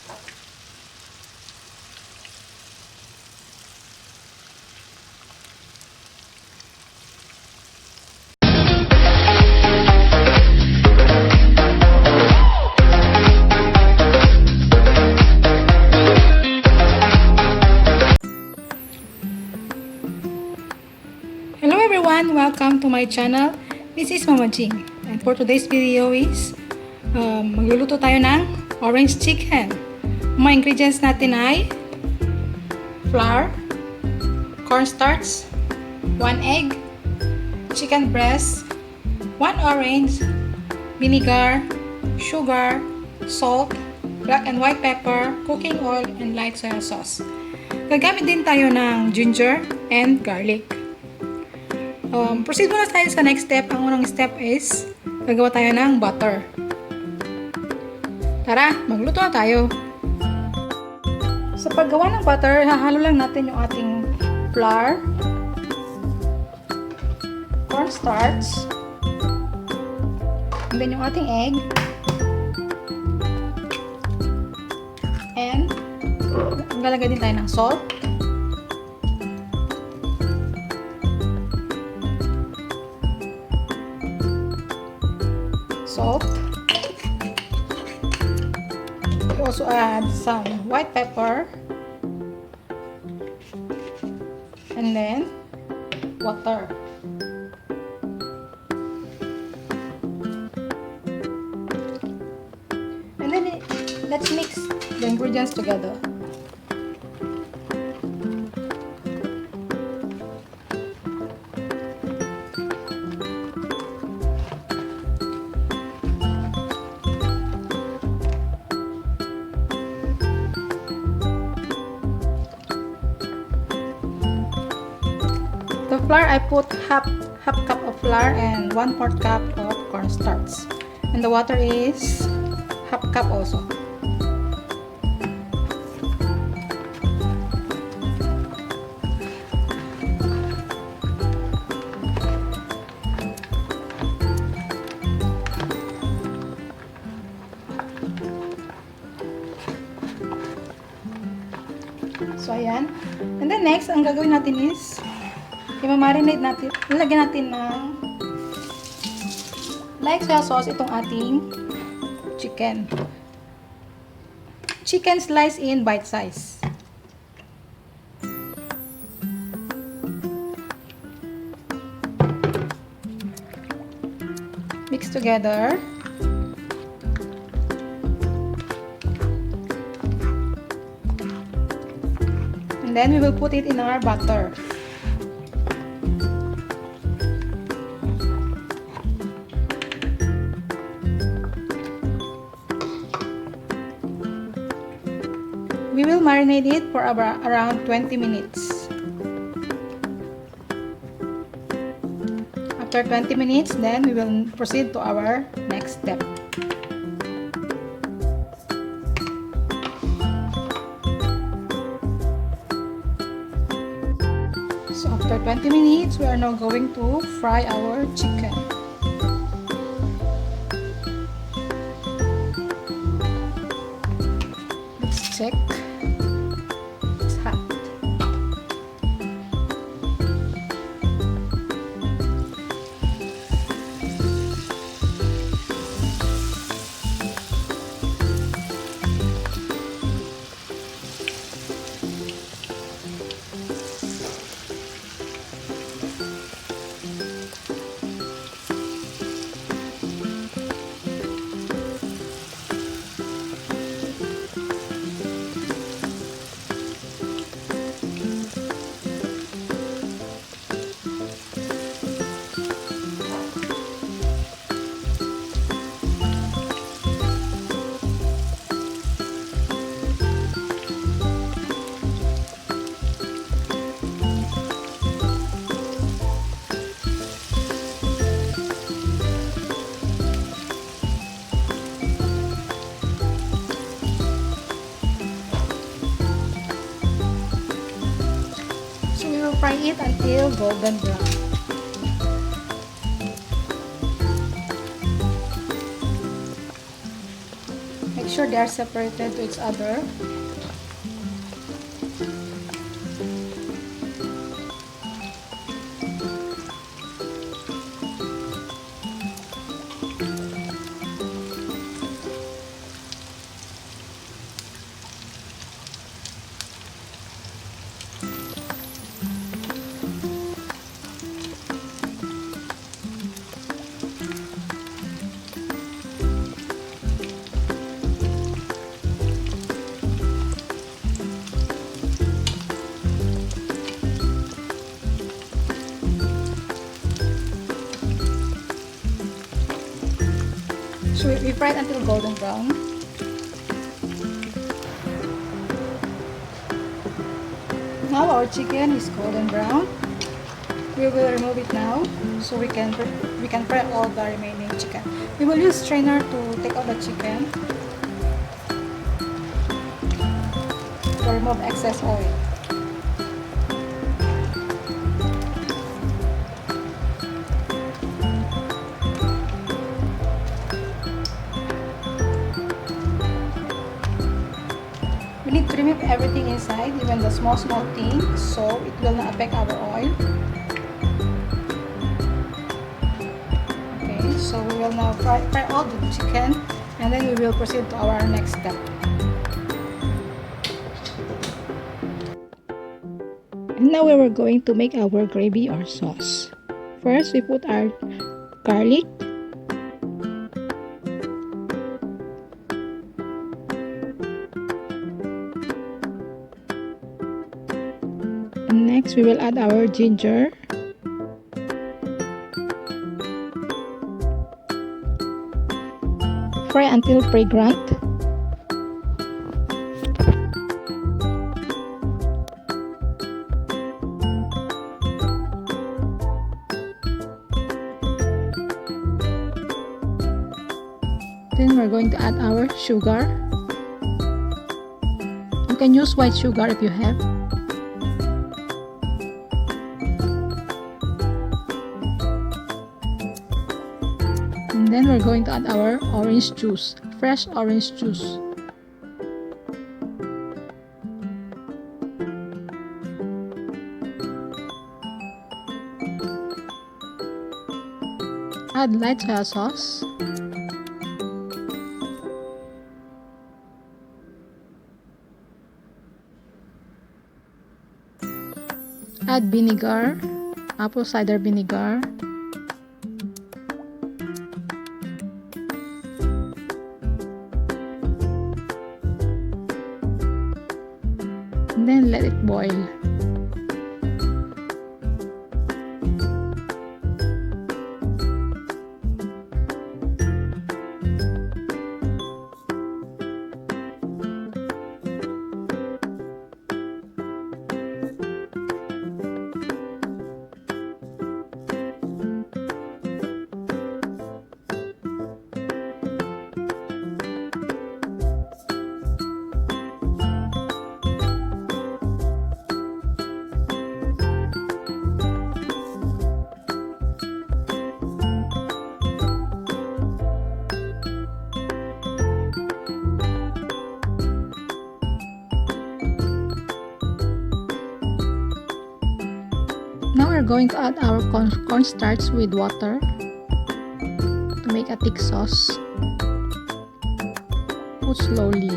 Hello everyone! Welcome to my channel. This is Mama Jing. And for today's video is magluluto tayo ng orange chicken. Mga ingredients natin ay flour, cornstarch, 1 egg, chicken breast, 1 orange, vinegar, sugar, salt, black and white pepper, cooking oil, and light soya sauce. Gagamit din tayo ng ginger and garlic. Proceed muna tayo sa next step. Ang unang step is gagawa tayo ng butter. Tara, magluto na tayo. Sa paggawa ng butter, hahalo lang natin yung ating flour, cornstarch, and then yung ating egg, and maglalagay din tayo ng salt, we also add some white pepper, and then water. And then let's mix the ingredients together. The flour, I put half cup of flour and 1/4 cup of cornstarch, and the water is half cup also. So ayan, and then next ang gagawin natin is i-marinate natin, nilagyan natin ng light soya sauce itong ating chicken. Chicken slice in bite size. Mix together. And then we will put it in our butter. We will marinate it for around 20 minutes. After 20 minutes, then we will proceed to our next step. So after 20 minutes, we are now going to fry our chicken. Let's check. It's hot. Fry it until golden brown. Make sure sure they are separated to each other. So we fry it until golden brown. Now our chicken is golden brown. We will remove it now so we can fry all the remaining chicken. We will use strainer to take out the chicken to remove excess oil. We need to remove everything inside, even the small things, so it will not affect our oil. Okay, so we will now fry all the chicken, and then we will proceed to our next step. And now we are going to make our gravy or sauce. First, we put our garlic, and next we will add our ginger, fry until fragrant. Then we're going to add our sugar. You can use white sugar if you have. And then we're going to add our orange juice, fresh orange juice. Add light soya sauce. Add vinegar, apple cider vinegar. And then let it boil. Now we're going to add our cornstarch with water to make a thick sauce. Put slowly.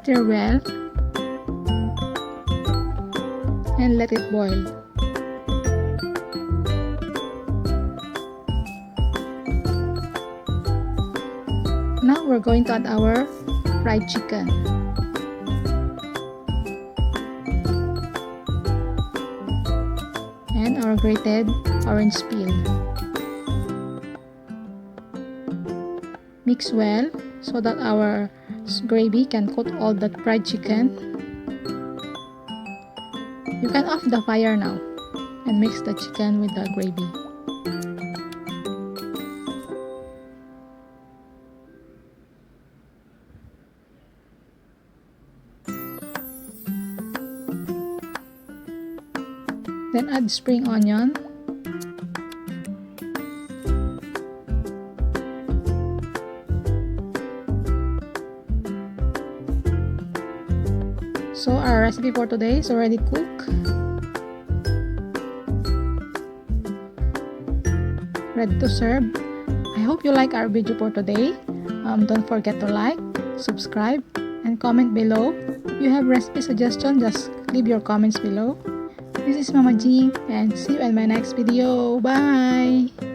Stir well and let it boil. Now we're going to add our fried chicken. And our grated orange peel. Mix well so that our gravy can coat all the fried chicken. You can off the fire now and mix the chicken with the gravy. Then add spring onion. So our recipe for today is already cooked. Ready to serve. I hope you like our video for today. Don't forget to like, subscribe, and comment below. If you have recipe suggestion, just leave your comments below. This is Mama Jean, and see you in my next video. Bye!